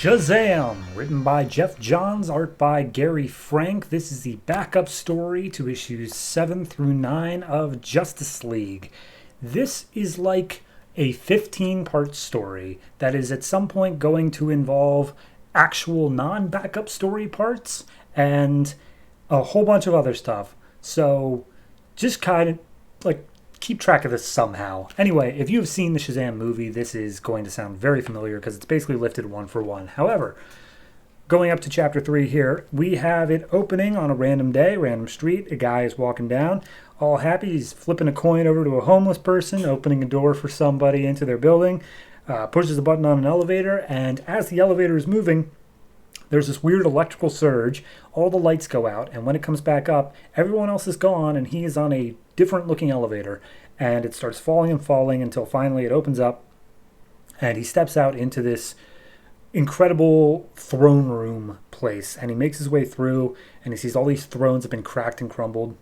Shazam, written by Jeff Johns, art by Gary Frank. This is the backup story to issues 7 through 9 of Justice League. This is like a 15-part story that is at some point going to involve actual non-backup story parts and a whole bunch of other stuff. So just kind of like keep track of this somehow. Anyway, if you have seen the Shazam movie, this is going to sound very familiar because it's basically lifted one for one. However, going up to chapter 3 here, we have it opening on a random day, random street. A guy is walking down, all happy. He's flipping a coin over to a homeless person, opening a door for somebody into their building, pushes a button on an elevator, and as the elevator is moving, there's this weird electrical surge. All the lights go out, and when it comes back up, everyone else is gone, and he is on a different looking elevator. And it starts falling and falling until finally it opens up, and he steps out into this incredible throne room place. And he makes his way through, and he sees all these thrones have been cracked and crumbled,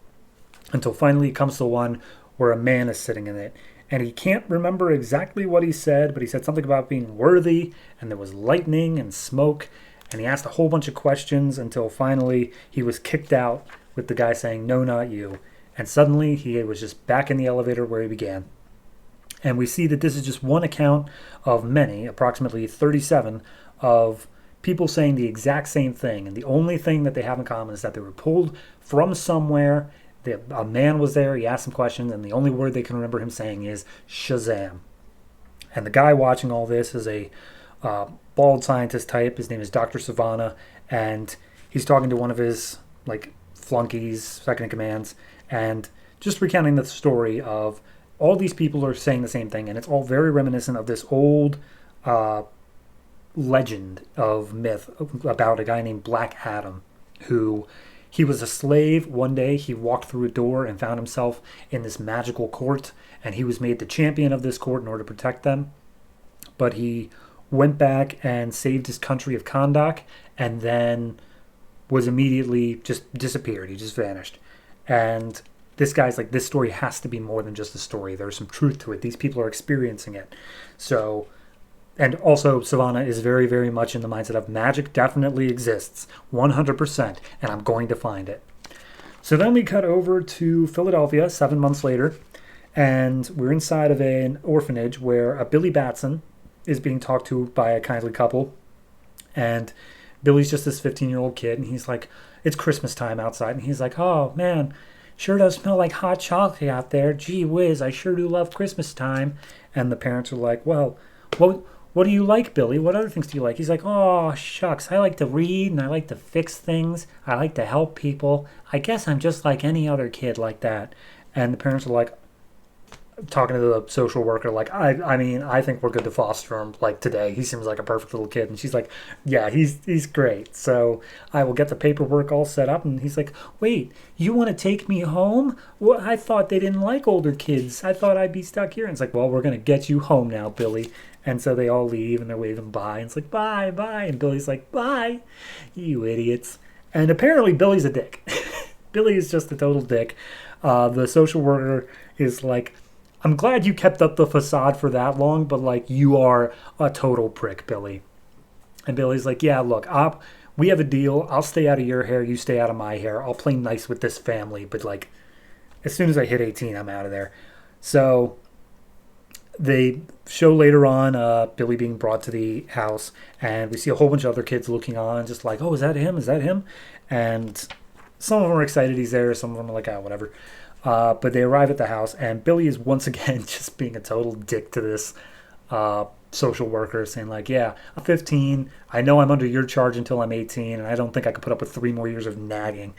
until finally he comes to one where a man is sitting in it. And he can't remember exactly what he said, but he said something about being worthy, and there was lightning and smoke. And he asked a whole bunch of questions until finally he was kicked out with the guy saying, "No, not you." And suddenly he was just back in the elevator where he began. And we see that this is just one account of many, approximately 37, of people saying the exact same thing. And the only thing that they have in common is that they were pulled from somewhere. A man was there, he asked some questions, and the only word they can remember him saying is Shazam. And the guy watching all this is a bald scientist type. His name is Dr. Savannah, and he's talking to one of his flunkies, second in commands, and just recounting the story of all these people are saying the same thing, and it's all very reminiscent of this old legend of myth about a guy named Black Adam, who he was a slave. One day he walked through a door and found himself in this magical court, and he was made the champion of this court in order to protect them. But he went back and saved his country of Kondak, and then was immediately just disappeared. He just vanished. And this guy's like, this story has to be more than just a story. There's some truth to it. These people are experiencing it. So, and also Savannah is very, very much in the mindset of magic definitely exists, 100%, and I'm going to find it. So then we cut over to Philadelphia 7 months later, and we're inside of an orphanage where a Billy Batson is being talked to by a kindly couple, and Billy's just this 15-year-old kid, and he's like, it's Christmas time outside, and he's like, oh man, sure does smell like hot chocolate out there. Gee whiz, I sure do love Christmas time. And the parents are like, well, what do you like, Billy? What other things do you like? He's like, oh shucks, I like to read, and I like to fix things. I like to help people. I guess I'm just like any other kid like that. And the parents are like, talking to the social worker, like, I mean, I think we're good to foster him, today. He seems like a perfect little kid. And she's like, yeah, he's great. So I will get the paperwork all set up. And he's like, wait, you want to take me home? Well, I thought they didn't like older kids. I thought I'd be stuck here. And it's like, well, we're going to get you home now, Billy. And so they all leave, and they're waving bye. And it's like, bye, bye. And Billy's like, bye, you idiots. And apparently Billy's a dick. Billy is just a total dick. The social worker is like, I'm glad you kept up the facade for that long, but you are a total prick, Billy. And Billy's like, yeah, look, we have a deal. I'll stay out of your hair. You stay out of my hair. I'll play nice with this family. But as soon as I hit 18, I'm out of there. So they show later on Billy being brought to the house, and we see a whole bunch of other kids looking on, just like, oh, is that him? Is that him? And some of them are excited he's there. Some of them are like, oh, whatever. But they arrive at the house, and Billy is once again just being a total dick to this social worker, saying yeah, I'm 15. I know I'm under your charge until I'm 18, and I don't think I could put up with 3 more years of nagging.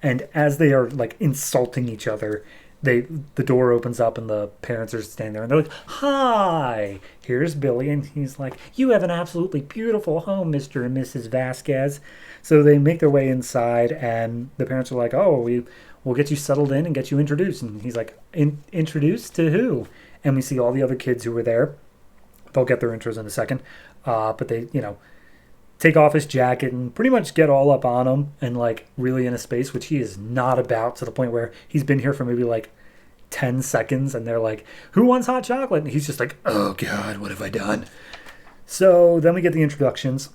And as they are insulting each other, the door opens up, and the parents are standing there, and they're like, hi, here's Billy. And he's like, you have an absolutely beautiful home, Mr. and Mrs. Vasquez. So they make their way inside, and the parents are like, oh, we'll get you settled in and get you introduced. And he's like, introduced to who? And we see all the other kids who were there. They'll get their intros in a second. But they, take off his jacket and pretty much get all up on him and really in a space, which he is not about, to the point where he's been here for maybe 10 seconds. And they're like, who wants hot chocolate? And he's just like, oh God, what have I done? So then we get the introductions.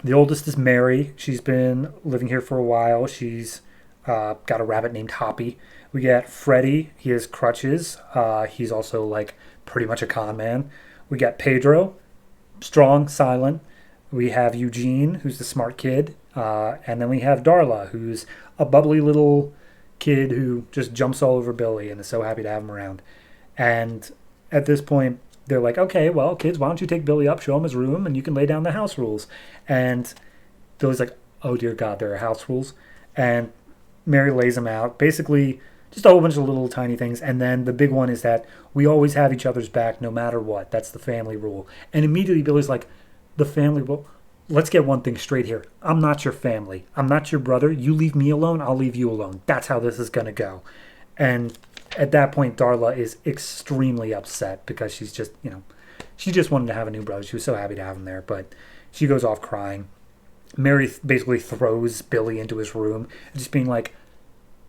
The oldest is Mary. She's been living here for a while. She's got a rabbit named Hoppy. We got Freddie. He has crutches. He's also like pretty much a con man. We got Pedro, strong, silent. We have Eugene, who's the smart kid. And then we have Darla, who's a bubbly little kid who just jumps all over Billy and is so happy to have him around. And at this point, they're like, okay, well, kids, why don't you take Billy up, show him his room, and you can lay down the house rules. And Billy's like, oh, dear God, there are house rules. And Mary lays him out. Basically, just a whole bunch of little tiny things. And then the big one is that we always have each other's back no matter what. That's the family rule. And immediately Billy's like, the family rule? Let's get one thing straight here. I'm not your family. I'm not your brother. You leave me alone, I'll leave you alone. That's how this is going to go. And at that point, Darla is extremely upset because she's just, she just wanted to have a new brother. She was so happy to have him there. But she goes off crying. Mary basically throws Billy into his room, just being like,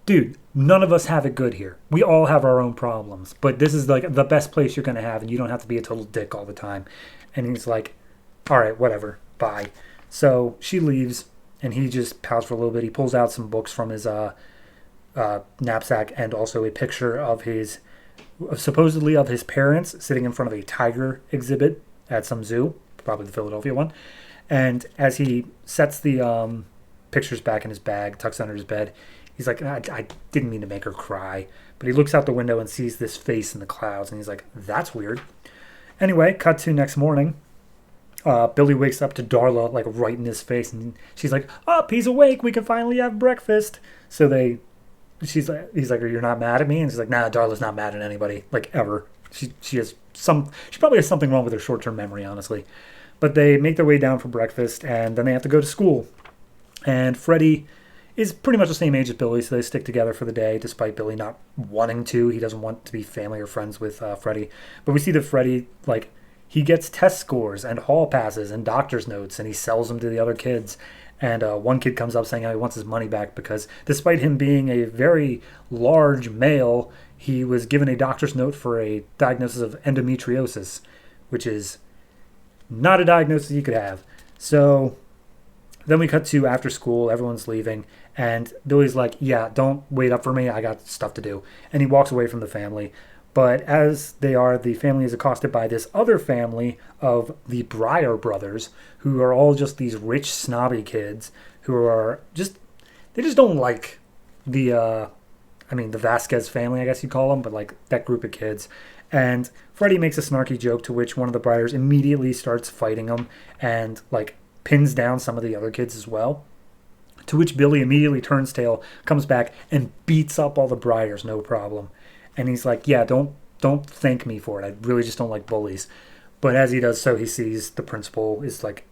dude, none of us have it good here. We all have our own problems. But this is like the best place you're going to have, and you don't have to be a total dick all the time. And he's like, all right, whatever. Bye. So she leaves, and he just pouts for a little bit. He pulls out some books from his knapsack and also a picture of supposedly of his parents sitting in front of a tiger exhibit at some zoo, probably the Philadelphia one. And as he sets the pictures back in his bag, tucks under his bed, he's like, I didn't mean to make her cry. But he looks out the window and sees this face in the clouds, and he's like, that's weird. Anyway, cut to next morning. Billy wakes up to Darla like right in his face, and she's like, "Up, he's awake. We can finally have breakfast." So he's like, "You're not mad at me?" And she's like, "Nah, Darla's not mad at anybody, like ever. She probably has something wrong with her short-term memory, honestly." But they make their way down for breakfast, and then they have to go to school. And Freddie is pretty much the same age as Billy, so they stick together for the day, despite Billy not wanting to. He doesn't want to be family or friends with Freddie. But we see that Freddie he gets test scores and hall passes and doctor's notes, and he sells them to the other kids. And one kid comes up saying how he wants his money back because despite him being a very large male, he was given a doctor's note for a diagnosis of endometriosis, which is not a diagnosis you could have. So then we cut to after school, everyone's leaving, and Billy's like, yeah, don't wait up for me, I got stuff to do. And he walks away from the family. But as the family is accosted by this other family of the Breyer brothers, who are all just these rich, snobby kids who are they just don't like the Vasquez family, I guess you'd call them, but like that group of kids. And Freddie makes a snarky joke to which one of the Breyers immediately starts fighting him and like pins down some of the other kids as well. To which Billy immediately turns tail, comes back, and beats up all the Breyers, no problem. And he's like, yeah, don't thank me for it. I really just don't like bullies. But as he does so, he sees the principal is like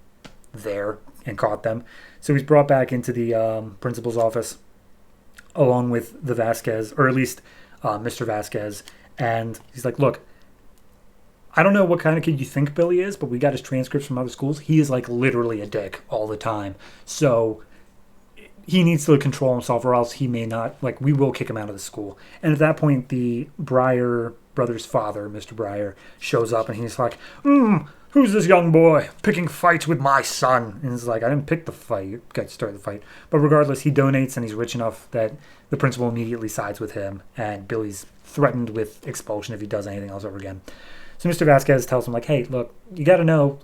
there and caught them. So he's brought back into the principal's office along with the Vasquez, or at least Mr. Vasquez. And he's like, look, I don't know what kind of kid you think Billy is, but we got his transcripts from other schools. He is like literally a dick all the time. So he needs to control himself or else he may not, we will kick him out of the school. And at that point, the Breyer brother's father, Mr. Breyer, shows up and he's like, who's this young boy picking fights with my son? And he's like, I didn't pick the fight. You guys started the fight. But regardless, he donates and he's rich enough that the principal immediately sides with him. And Billy's threatened with expulsion if he does anything else over again. So Mr. Vasquez tells him, hey, look, you got to know,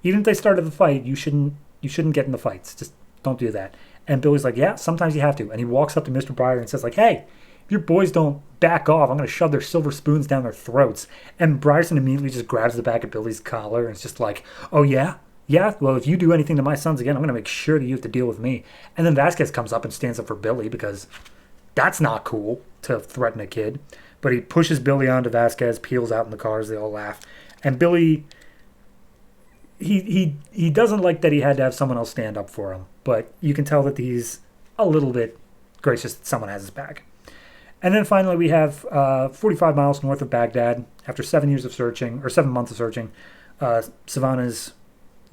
even if they started the fight, you shouldn't get in the fights. Just don't do that. And Billy's like, yeah, sometimes you have to. And he walks up to Mr. Breyer and says, hey, if your boys don't back off, I'm going to shove their silver spoons down their throats. And Bryson immediately just grabs the back of Billy's collar and it's just like, oh, yeah? Yeah? Well, if you do anything to my sons again, I'm going to make sure that you have to deal with me. And then Vasquez comes up and stands up for Billy because that's not cool to threaten a kid. But he pushes Billy onto Vasquez, peels out in the cars, they all laugh. And Billy, he doesn't like that he had to have someone else stand up for him. But you can tell that he's a little bit gracious that someone has his back. And then finally we have 45 miles north of Baghdad, after 7 months of searching, Savannah's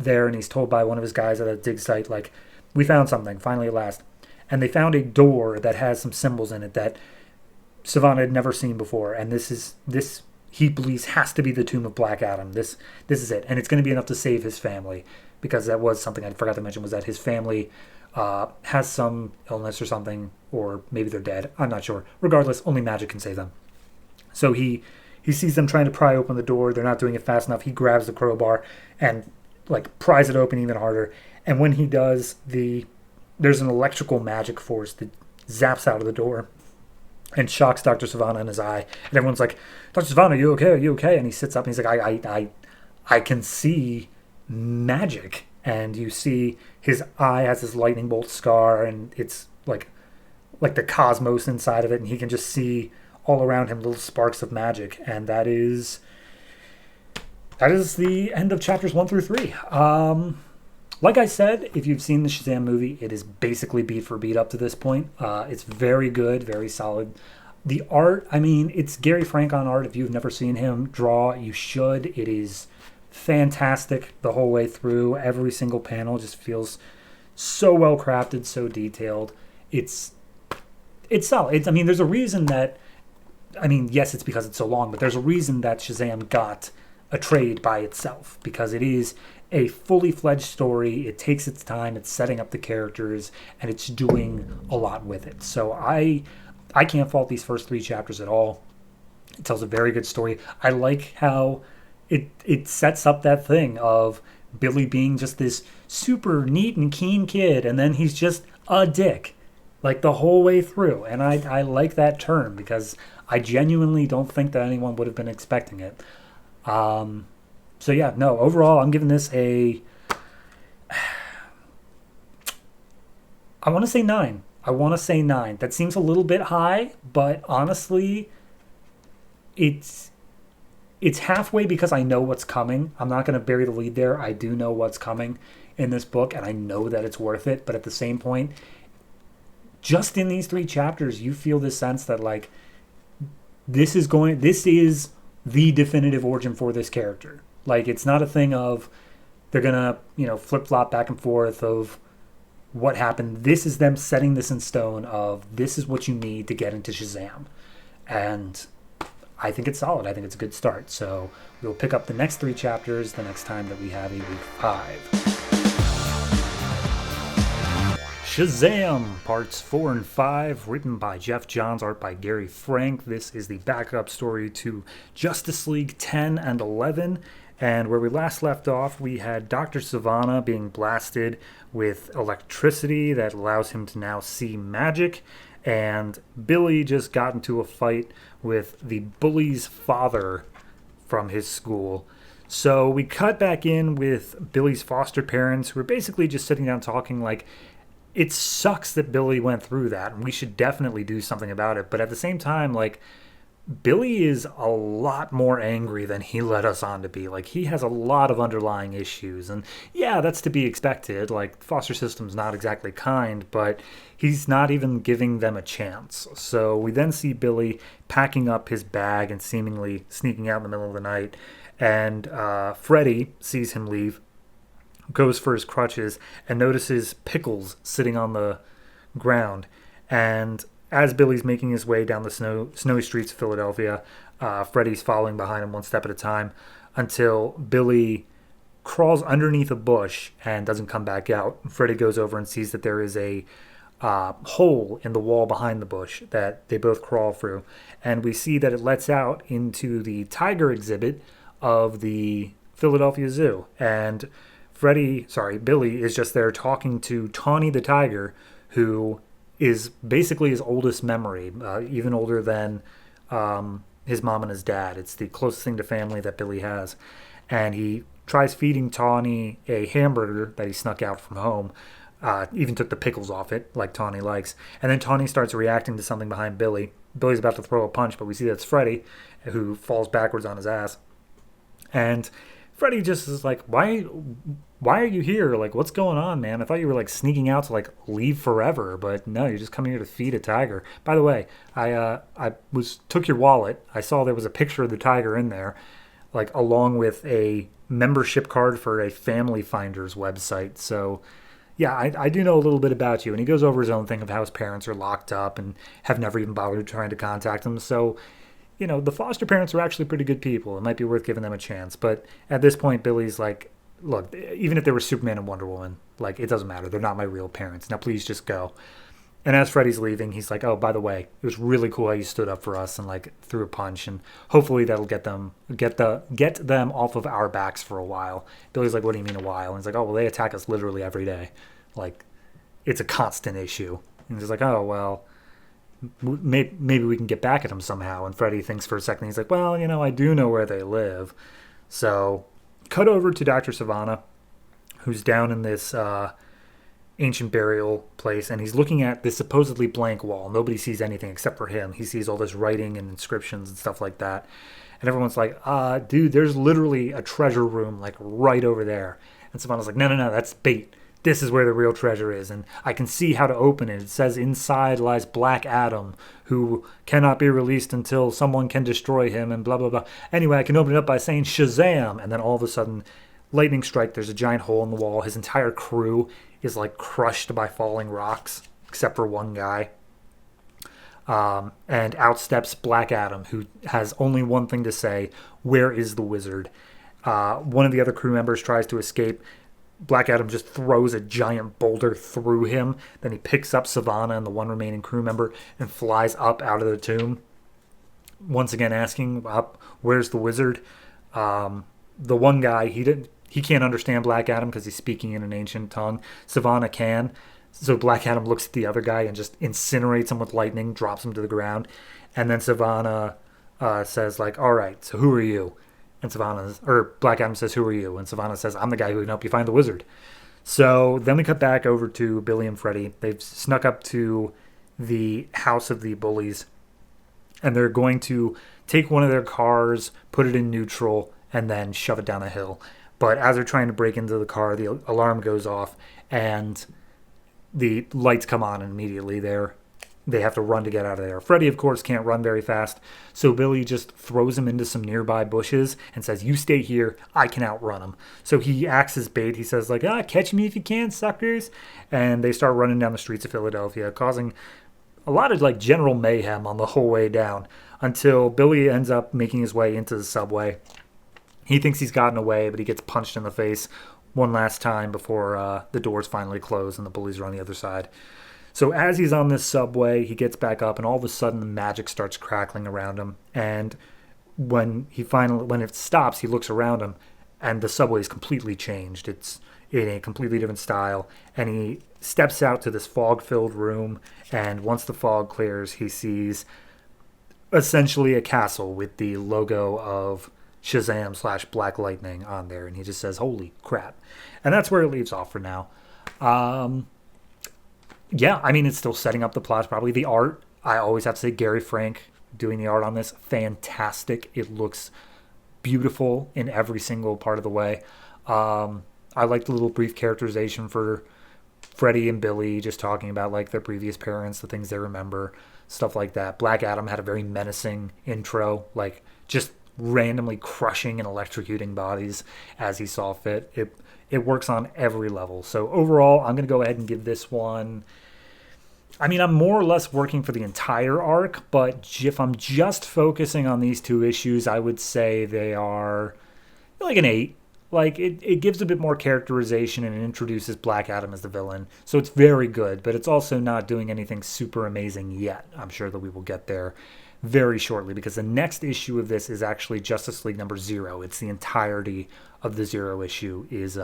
there and he's told by one of his guys at a dig site, we found something, finally at last. And they found a door that has some symbols in it that Savannah had never seen before. And this he believes has to be the tomb of Black Adam. This is it. And it's going to be enough to save his family. because that was something I forgot to mention, was that his family has some illness or something, or maybe they're dead. I'm not sure. Regardless, only magic can save them. So he sees them trying to pry open the door. They're not doing it fast enough. He grabs the crowbar and like pries it open even harder. And when he does, there's an electrical magic force that zaps out of the door and shocks Dr. Savannah in his eye. And everyone's like, Dr. Savannah, are you okay? Are you okay? And he sits up and he's like, I can see magic. And you see his eye has this lightning bolt scar, and it's like the cosmos inside of it, and he can just see all around him little sparks of magic. And that is the end of chapters 1 through 3. Like I said, if you've seen the Shazam movie, it is basically beat for beat up to this point. It's very good, very solid. The art, I mean, it's Gary Frank on art. If you've never seen him draw, you should. It is fantastic the whole way through. Every single panel just feels so well crafted, so detailed. It's solid. I mean, there's a reason that, I mean, yes, it's because it's so long, but there's a reason that Shazam got a trade by itself, because it is a fully fledged story. It takes its time. It's setting up the characters, and it's doing a lot with it. So I can't fault these first 3 chapters at all. It tells a very good story. I like how it sets up that thing of Billy being just this super neat and keen kid, and then he's just a dick, like the whole way through. And I like that turn, because I genuinely don't think that anyone would have been expecting it. So yeah, no, overall, I'm giving this I want to say 9. That seems a little bit high, but honestly, it's halfway, because I know what's coming. I'm not going to bury the lead there. I do know what's coming in this book, and I know that it's worth it. But at the same point, just in these 3 chapters, you feel this sense that like this is the definitive origin for this character. Like, it's not a thing of they're gonna, flip-flop back and forth of what happened. This is them setting this in stone of this is what you need to get into Shazam. And I think it's solid. I think it's a good start. So we'll pick up the next 3 chapters the next time that we have a week 5. Shazam! Parts 4 and 5, written by Jeff Johns, art by Gary Frank. This is the backup story to Justice League 10 and 11. And where we last left off, we had Dr. Savannah being blasted with electricity that allows him to now see magic. And Billy just got into a fight with the bully's father from his school. So we cut back in with Billy's foster parents, who are basically just sitting down talking like, it sucks that Billy went through that, and we should definitely do something about it. But at the same time, like, Billy is a lot more angry than he led us on to be. Like, he has a lot of underlying issues. And yeah, that's to be expected. Like, the foster system's not exactly kind, but he's not even giving them a chance. So we then see Billy packing up his bag and seemingly sneaking out in the middle of the night. And Freddy sees him leave, goes for his crutches, and notices Pickles sitting on the ground. And as Billy's making his way down the snowy streets of Philadelphia, Freddy's following behind him one step at a time until Billy crawls underneath a bush and doesn't come back out. Freddy goes over and sees that there is a hole in the wall behind the bush that they both crawl through. And we see that it lets out into the tiger exhibit of the Philadelphia Zoo. And Billy is just there talking to Tawny the tiger, who is basically his oldest memory, even older than his mom and his dad. It's the closest thing to family that Billy has. And he tries feeding Tawny a hamburger that he snuck out from home, even took the pickles off it, like Tawny likes. And then Tawny starts reacting to something behind Billy. Billy's about to throw a punch, but we see that's Freddy, who falls backwards on his ass. And Freddy just is like, why are you here? Like, what's going on, man? I thought you were, like, sneaking out to, like, leave forever. But no, you're just coming here to feed a tiger. By the way, I took your wallet. I saw there was a picture of the tiger in there, like, along with a membership card for a Family Finders website. So, yeah, I do know a little bit about you. And he goes over his own thing of how his parents are locked up and have never even bothered trying to contact him. So, the foster parents are actually pretty good people. It might be worth giving them a chance. But at this point, Billy's like, look, even if they were Superman and Wonder Woman, like, it doesn't matter. They're not my real parents. Now, please just go. And as Freddy's leaving, he's like, "Oh, by the way, it was really cool how you stood up for us and like threw a punch, and hopefully that'll get them off of our backs for a while." Billy's like, "What do you mean a while?" And he's like, "Oh, well, they attack us literally every day, like it's a constant issue." And he's like, "Oh, well, maybe we can get back at them somehow." And Freddy thinks for a second. He's like, "Well, I do know where they live." So, cut over to Dr. Savannah, who's down in this ancient burial place, and he's looking at this supposedly blank wall. Nobody sees anything except for him. He sees all this writing and inscriptions and stuff like that. And everyone's like, dude, there's literally a treasure room like right over there. And Savannah's like, no, that's bait. This is where the real treasure is, and I can see how to open it. It says inside lies Black Adam, who cannot be released until someone can destroy him, and blah, blah, blah. Anyway, I can open it up by saying Shazam, and then all of a sudden, lightning strike, there's a giant hole in the wall. His entire crew is like crushed by falling rocks, except for one guy. And out steps Black Adam, who has only one thing to say: "Where is the wizard?" One of the other crew members tries to escape. Black Adam just throws a giant boulder through him. Then he picks up Savannah and the one remaining crew member and flies up out of the tomb. Once again asking, "Where's the wizard?" The one guy, he can't understand Black Adam because he's speaking in an ancient tongue. Savannah can. So Black Adam looks at the other guy and just incinerates him with lightning, drops him to the ground. And then Savannah says, like, "All right, so who are you?" And Black Adam says, "Who are you?" And Savannah says, "I'm the guy who can help you find the wizard." So then we cut back over to Billy and Freddy. They've snuck up to the house of the bullies, and they're going to take one of their cars, put it in neutral, and then shove it down a hill. But as they're trying to break into the car, the alarm goes off, and the lights come on, and immediately they have to run to get out of there. Freddy, of course, can't run very fast, so Billy just throws him into some nearby bushes and says, "You stay here, I can outrun him." So he acts as bait. He says, like, "Catch me if you can, suckers." And they start running down the streets of Philadelphia, causing a lot of like general mayhem on the whole way down, until Billy ends up making his way into the subway. He thinks he's gotten away, but he gets punched in the face one last time before the doors finally close and the bullies are on the other side. So as he's on this subway, he gets back up, and all of a sudden the magic starts crackling around him. And when it stops, he looks around him, and the subway is completely changed. It's in a completely different style. And he steps out to this fog-filled room, and once the fog clears, he sees essentially a castle with the logo of Shazam / Black Lightning on there. And he just says, "Holy crap." And that's where it leaves off for now. Yeah, I mean, it's still setting up the plot, probably. The art, I always have to say, Gary Frank doing the art on this, fantastic. It looks beautiful in every single part of the way. I like the little brief characterization for Freddy and Billy, just talking about like their previous parents, the things they remember, stuff like that. Black Adam had a very menacing intro, like just randomly crushing and electrocuting bodies as he saw fit. It works on every level. So overall, I'm going to go ahead and give this one... I mean, I'm more or less working for the entire arc, but if I'm just focusing on these two issues, I would say they are like an 8. Like, it gives a bit more characterization and introduces Black Adam as the villain. So it's very good, but it's also not doing anything super amazing yet. I'm sure that we will get there very shortly, because the next issue of this is actually Justice League number 0. It's the entirety of the 0 issue is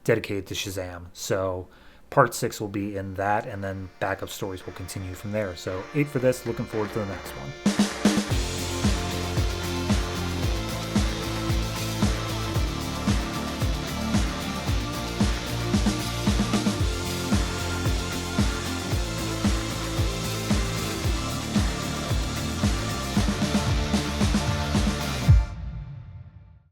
dedicated to Shazam. So part 6 will be in that, and then backup stories will continue from there. So 8 for this. Looking forward to the next one.